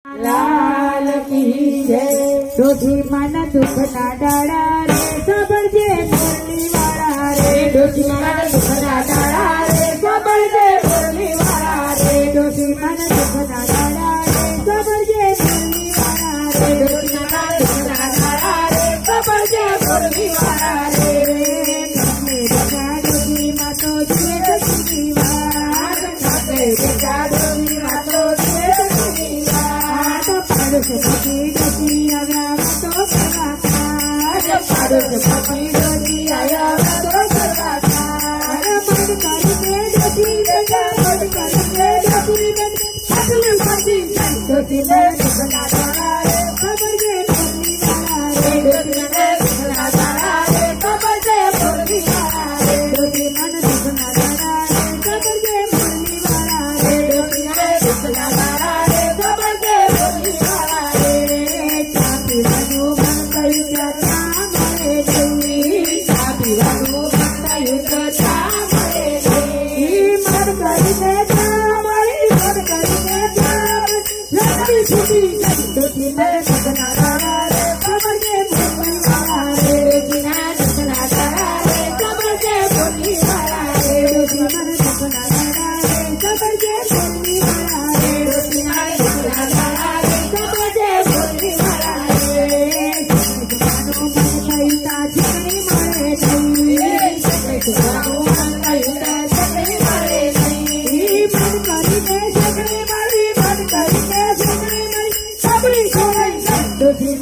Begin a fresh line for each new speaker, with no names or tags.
लाल की जय। डोसी मन दुख ना डाड़ा रे सबल जे मुरली वाला रे। डोसी मन दुख ना डाड़ा रे सबल जे मुरली वाला रे। डोसी मन दुख ना डाड़ा रे सबल जे मुरली वाला रे। डोसी मन दुख ना डाड़ा रे सबल जे मुरली वाला रे। डोसी मातो जे डोसी वाला बेटा डोसी मातो पति डोसी आया तो करवाता। पति डोसी आया तो करवाता। मन करके डोसी बेटा मन करके डोसी बेटा अगले पति डोसी ने दुखना डाला रे खबर के मुरली वाला रे। डोसी ने दुखना डाला रे खबर के मुरली वाला रे। डोसी मन दुखना डाला रे खबर के मुरली वाला रे। डोसी ने दुखना डाला रे खबर के मुरली वाला रे। डोसी